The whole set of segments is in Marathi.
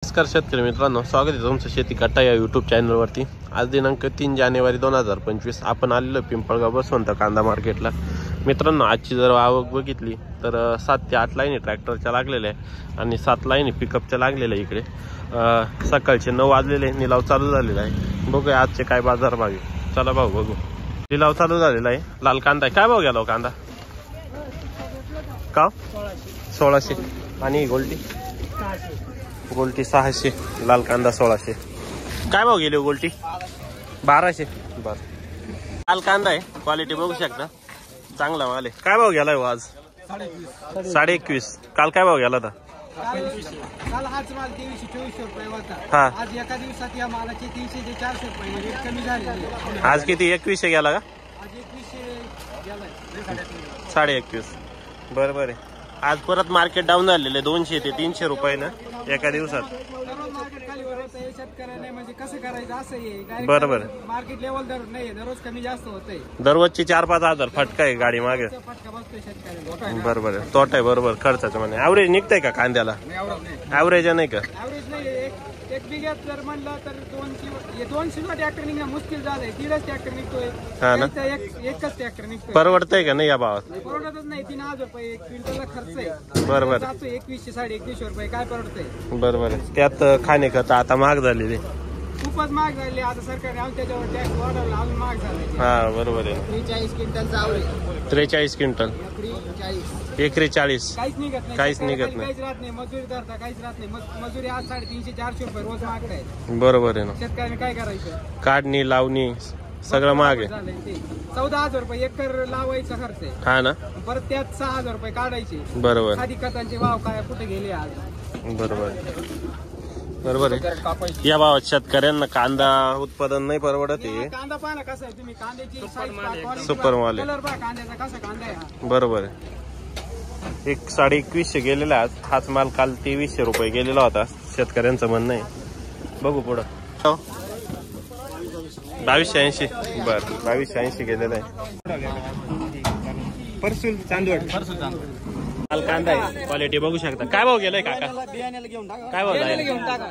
नमस्कार शेतकरी मित्रांनो, स्वागत आहे तुमचं शेती कट्टा या यूट्यूब चॅनलवरती। आज दिनांक 3 जानेवारी 2025 आपण आलेलो पिंपळगाव बसवंत कांदा मार्केटला। मित्रांनो, आजची जर आवक बघितली तर 7 ते 8 लाईनी ट्रॅक्टरच्या लागलेल्या आहे आणि 7 लाईनी पिकअपच्या लागलेल्या आहे। इकडे सकाळचे 9 वाजलेले, निलाव चालू झालेला आहे। बघूया आजचे काय बाजार भाव आहे। चला भाऊ बघू। निलाव चालू झालेला आहे। लाल कांदा काय भाव गेला कांदा? का 1600 आणि गोल्टी गोल्टी 600, लाल कांदा 1600। काय भाव गेले गोल्टी? 1200। बर, लाल कांदा आहे, क्वालिटी बघू शकता, चांगला माल आहे। काय भाव गेलाय आज? 21.5। काल काय भाव गेला होता? काल हाच माल 2300-2400 रुपये होता। हा, आज एका दिवसात या मालाचे 300 ते 400 रुपये म्हणजे कमी झाले। आज किती? 2100 गेला का? आज 2100 गेलाय, 21.5। बरोबर आहे। आज परत मार्केट डाऊन झालेले 200 ते 300 रुपये ना एका दिवसात। मार्केट खाली वरत आहे, शेतकऱ्याने म्हणजे कसं करायचं असं आहे। बरोबर, मार्केट लेवल दर नाही, दररोज कमी जास्त होतंय। दररोजची 4-5 हजार फटका आहे गाडी मागे। फटका बसतोय शेतकऱ्याला। बरोबर आहे, तोटा आहे। बरोबर, खर्चाचं म्हणे ॲव्हरेज निघतंय का कांद्याला? ॲव्हरेज नाही का? ॲव्हरेज नाही। एक बिघ्यात जर म्हणलं तर 200 ट्रॅक्टर निघणं मुश्किल झालंय। 1.5 ट्रॅक्टर निघतोय, हा ना, एकच ट्रॅक्टर निघतोय। परवडतंय का नाही या भावात? परवडतच नाही। 3000 रुपये एक क्विंटलला खर्च आहे। बरोबर, 2100-2150 रुपये काय परवडतंय? बरोबर आहे। त्यात खाणे खत आता महाग झालेले, खूपच महाग झाले। आता सरकारने आम त्याच्यावर टॅक्स वाढवला, अजून महाग झाले। हा बरोबर आहे। 43 क्विंटलचा आवरेज 43 क्विंटल, 40 काहीच निघत नाही, काहीच निघत नाही। काहीच राहत नाही, मजुरी धरता काहीच राहत नाही। मजुरी आज 350-400 रुपये रोज मागताय। बरोबर आहे ना, शेतकऱ्याने काय करायचं? काढणी लावणी सगळं महाग आहे। 14,000 रुपये एकर लावायचा खर्च आहे। हा ना, परत त्यात 6,000 रुपये काढायचे। बरोबर, खादी खतांचे भाव काय कुठे गेले आज? बरोबर बरोबर आहे। या भावात शेतकऱ्यांना कांदा उत्पादन नाही परवडत आहे। कांदा पाहा कसा आहे, तुम्ही कांद्याची सुपर माल आहे। कलर पहा कांद्याचा, कसा कांदा आहे। बरोबर आहे। 2150 गेलेला आज, हाच माल काल 2300 रुपये गेलेला होता, शेतकऱ्यांचं म्हणणं आहे। बघू पुढं 2280। बर, 2280 गेलेला आहे। परसूल चांदवड लाल कांदा आहे, क्वालिटी बघू शकता। काय भाव गेलाय काका? बियाण्याला घेऊन टाका, काय भाव जाईल? घेऊन टाका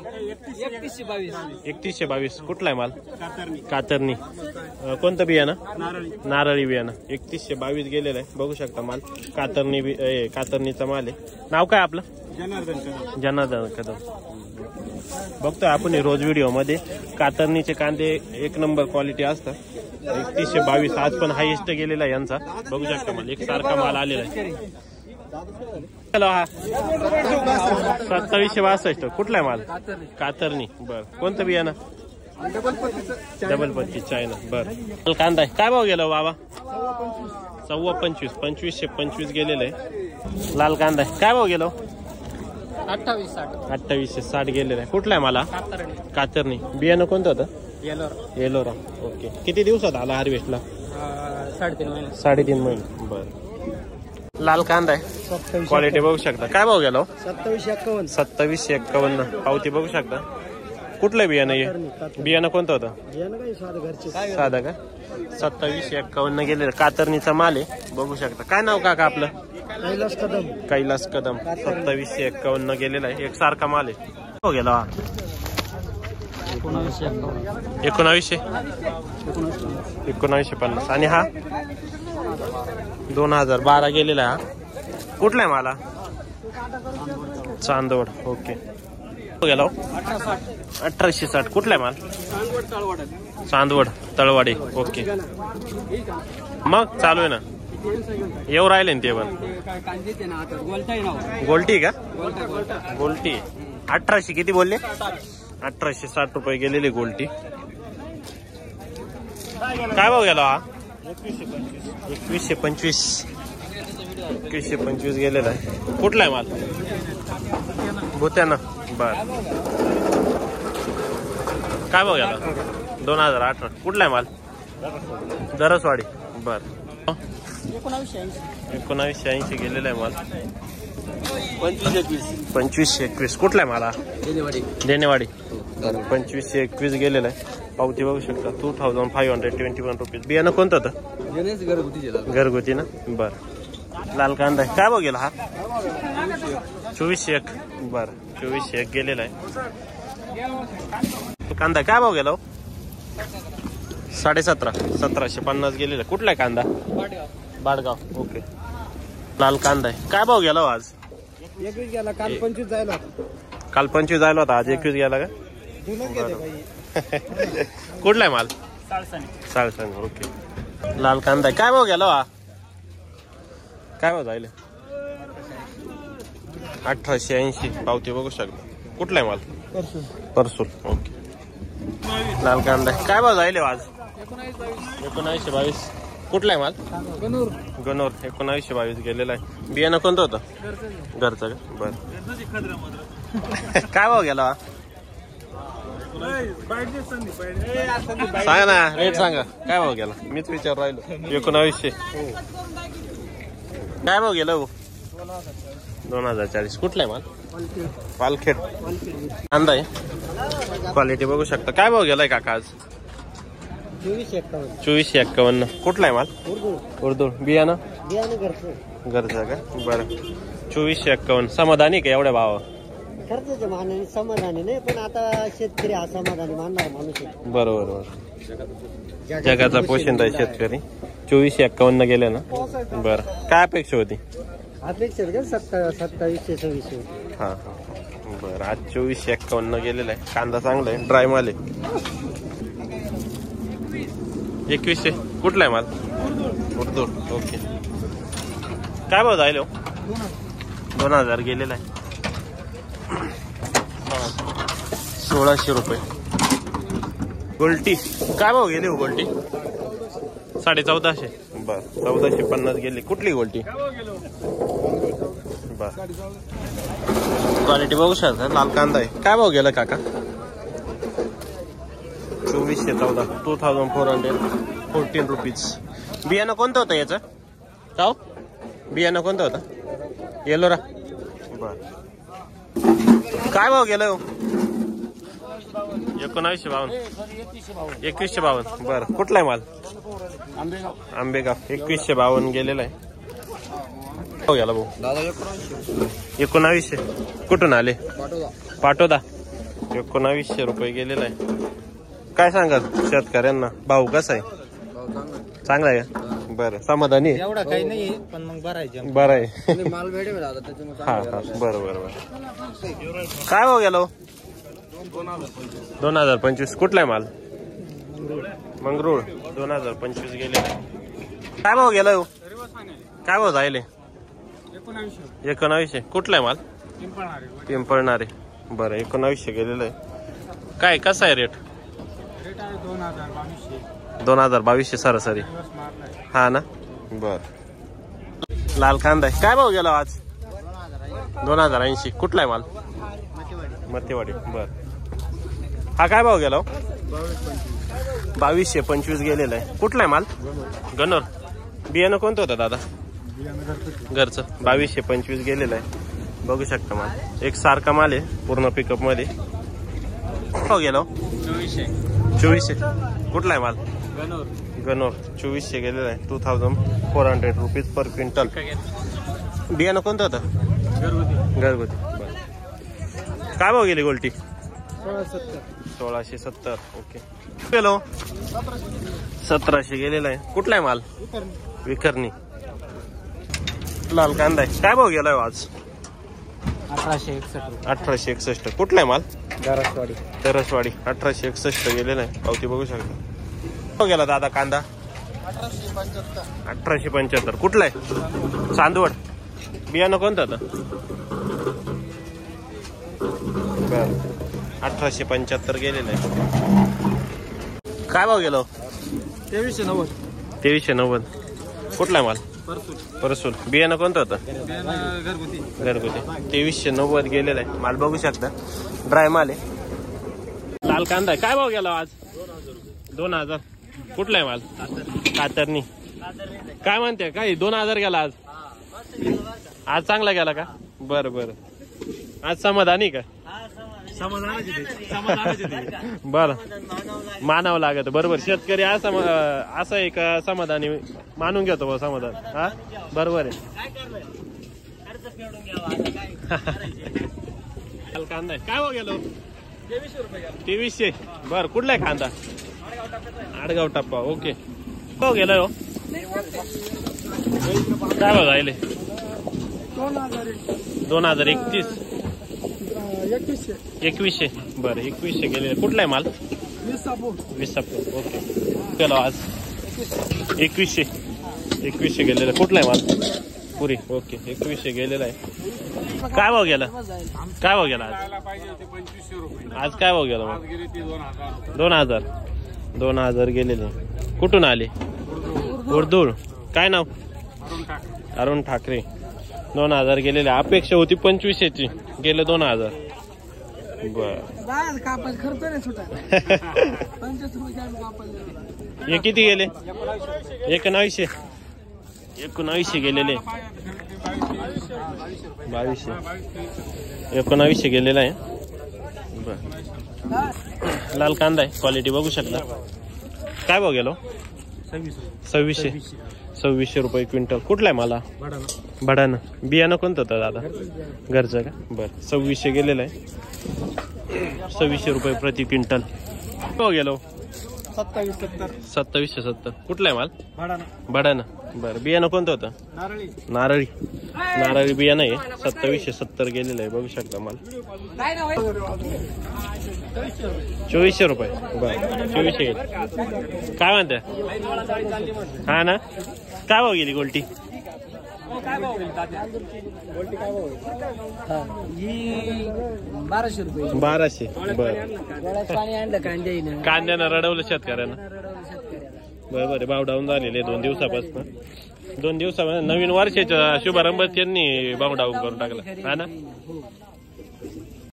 3122। 3122। कुठला आहे माल? कातरणी। कोणतं बियाणं? नारळी बियाणं। 3122 गेलेलं आहे, बघू शकता माल कातरणीचा माल आहे। नाव काय आपलं? जनार्दन कदम। बघतोय आपण रोज व्हिडिओ मध्ये कातरणीचे कांदे एक नंबर क्वालिटी असतात। 3122 आज पण हायेस्ट गेलेला आहे यांचा, बघू शकता माल एक सारखा माल आलेला आहे। हॅलो, हा 2762। कुठला आहे माल? कातरणी। बर, कोणतं बियाणं? डबल पत्ती चायना। बर, कांदा आहे, काय भाव गेला बाबा? 25. 2525 गेलेलं आहे। लाल कांदा आहे, काय भाव गेलो? 2860 गेलेलं आहे। कुठला आहे मला? कातरणी। बियाणं कोणतं होतं? येलोरा। ओके, किती दिवसात आला हार्वेस्टला? 3.5 महिने। बर, लाल कांदा आहे, क्वालिटी बघू शकता। काय भाव गेलो? 2751। 2751 पावती बघू शकता। कुठलं बियाणं आहे? बियाणं कोणतं होतं? साधा का? 2751 गेलेलं, कातरणीचा माल आहे, बघू शकता। काय नाव काका आपलं? कैलास कदम। 2751 गेलेला आहे, एक सारखा माल आहे। हो गेला हा 1950 आणि हा 2012 गेलेला आहे। हा कुठला आहे मला? चांदवड। ओके, गेला 1860। कुठला आहे माल? चांदवड तळवाडी। ओके, मग चालू आहे ना, येऊ राहिले ना ते पण? गोल्टी का? गोल्टी 1800 किती बोलले? 1860 रुपये गेलेली गोल्टी। काय भाव गेला हा? 2125 गेलेला आहे। कुठला आहे माल? भूत्यानं। बर, काय भाव गेला? 2018। कुठला आहे माल? दरसवाडी। बर, 1980 गेलेला आहे माल। 2521 कुठला आहे मला? देनेवाडी। 2521 गेलेला आहे, पावती बघू शकता। 2521 रुपीज। बियाणं कोणतं होतं? घरगुती ना। बर, लाल कांदा काय भाव गेला हा? 2401 बरं 2401 गेलेला आहे. कांदा काय भाव गेला? 1750 गेलेला. कुठला आहे कांदा? बाडगाव. ओके. लाल कांदा आहे. काय भाव गेला आज? 21 गेला. काल 25 जायला. काल 25 जायला होता, आज 21 गेला का? कुठला आहे माल? साळसाने. ओके. लाल कांदा आहे. काय भाव गेला हा? काय भाव जायला? 1880 पावती बघू शकता. कुठला आहे माल? परसूल. ओके. लाल कांदा आहे. काय भाव जायले आज? 1922. कुठला आहे माल? गणूर. 1922 गेलेला आहे. बियाणं कोणतं होतं? घरचं का? बरं. काय भाव गेला? सांगा ना, रेट सांगा. काय भाव गेला? मीच विचार राहिलो. 1900. काय भाव गेला? 2040. कुठला आहे माल? पालखेड. कांदा आहे. क्वालिटी बघू शकता. काय भाव गेलाय काका आज? 2451. कुठला आहे माल? उर्दू. बियाणं घरचं का? बरं. 2451. समाधानी का एवढ्या भावा? खर्चाच्या मानाने समाधानी नाही, पण आता शेतकरी हा समाधानी मानणारा माणूस आहे. बरोबर. जगाचा पोशिंदा आहे शेतकरी. 2451 गेले ना? बरं. काय अपेक्षा होती? अपेक्षा 2700-2600. हा. बरं. आज 2451 गेलेला आहे. कांदा चांगला आहे. ड्राय माल आहे. 2100. कुठला आहे माल? उर्दू. ओके. काय भाव जायलो? 2000 गेलेला आहे. 1600 रुपये. गोल्टी काय भाव गेली? गोल्टी 1450. बर. 1450 गेली. कुठली गोल्टी? बर. क्वालिटी बघू शकता. लाल कांदा आहे. काय भाव गेला काका? 2414. 2414 रुपीज. बियाणं कोणतं होतं याचं? का बियाणं कोणतं होतं? येलोरा. बर. काय भाव गेला? 1952. 2152. बर. कुठला आहे माल? आंबेगाव. 2152 गेलेला आहे. हो गेला भाऊ. 1900. कुठून आले? पाटोदा. 1900 रुपये गेलेला आहे. काय सांगाल शेतकऱ्यांना? भाऊ कसा आहे? चांगला आहे का? बरं. समाधानी? एवढा काही नाही, पण मग बरं आहे. बरं आहे. माल भेटेल त्याच्यामुळे. हा. बरं. काय भाव गेला? 2025. कुठला आहे माल? मंगरूळ. 2025 गेले. काय भाव गेला? काय भाव जायले? 1900. कुठला आहे माल? पिंपळणारे. बरं. 1900 गेलेलं आहे. काय कसा आहे रेट? 2022 सरासरी. हा ना? बर. लाल कांदा आहे. काय भाव गेला आज? 2080. कुठला आहे माल? मतेवाडी. बर. हा काय भाव गेला? 2225 गेलेला आहे. कुठला आहे माल? गणोर. बियाणं कोणतं होतं दादा? घरचं. 2225 गेलेलं आहे. बघू शकता माल. एक सारखा माल आहे पूर्ण पिकअप मध्ये. हो गेलो 2400. कुठला आहे माल? गणोर. 2400 गेलेला आहे. 2400 रुपीज पर क्विंटल. बियाणं कोणतं होतं? घरगुती. काय भाव गेली गोल्टी? 1670. ओके. गेलो 1700 गेलेला आहे. कुठला आहे माल? विखरणी. लाल कांदा आहे. काय भाव गेलाय आज? 1861. कुठला आहे माल? तरसवाडी. 1861 गेलेला आहे. पावती बघू शकता. भाव गेला दादा कांदा? 1875. कुठला आहे? चांदवड. बियाणं कोणतं होतं? बरं. 1875 गेलेलं आहे. काय भाव गेलो? 2390. कुठला आहे माल? परसूल. बियाणं कोणतं होतं? घरगुती. 2390 गेलेलं आहे. माल बघू शकता. ड्राय माल आहे. लाल कांदा काय भाव गेला आज? 2000. कुठला आहे माल? कातरणी. काय म्हणते? काय 2000 गेला आज? आज चांगला गेला का? बरं. आज समाधानी का? बर. मानावं लागत. बरोबर. शेतकरी असं एक समाधानी मानून घेतो समाधान. हा बरोबर आहे. लाल कांदा आहे. काय हो गेलो 2300 रुपये 2300. बर कुठला आहे कांदा? आडगाव टप्पा. ओके. हो गेलाय हो. काय भाव राहिले? 2031. 2100. बरं 2100 गेले. कुठला आहे माल? विसापूर. ओके. केलो आज 2100 गेलेला. कुठला आहे माल? पुरी. ओके 2100 गेलेला आहे. काय भाव गेला? काय भाव गेला आज? आज काय भाव गेला मग? 2000 गेलेले. कुठून आले? उर्दूळ. काय नाव? अरुण ठाकरे. 2000 गेलेले. अपेक्षा होती 2500ची, गेले 2000. बर हे किती गेले? 1900 गेलेले. 1900 गेलेला आहे. बर लाल कांदा आहे. क्वालिटी बघू शकता. काय भाव गेलो? 2600 रुपये क्विंटल. कुठला आहे मला? भडाना. बियाणं कोणतं होतं दादा? घरचं का? बरं 2600 गेलेलं आहे. 2600 रुपये प्रति क्विंटल. हो गेलो 2770. कुठला आहे माल? भडाना. बरं बियाणं कोणतं होतं? नारळी बियाणं आहे. 2770 गेलेलं आहे. बघू शकता माल. 2400 रुपये. बरं 2400 गेले. काय म्हणते? हा ना. काय भाव गेली गोल्टी? 1200 रुपये. 1200. बरं पाणी आणलं कांद्यानं. कांद्यानं रडवलं शेतकऱ्यांना. बरोबर भाव डाऊन झालेले 2 दिवसापासून. 2 दिवसापासून नवीन वर्षाचा शुभारंभ त्यांनी भाव डाऊन करून टाकला. हा ना.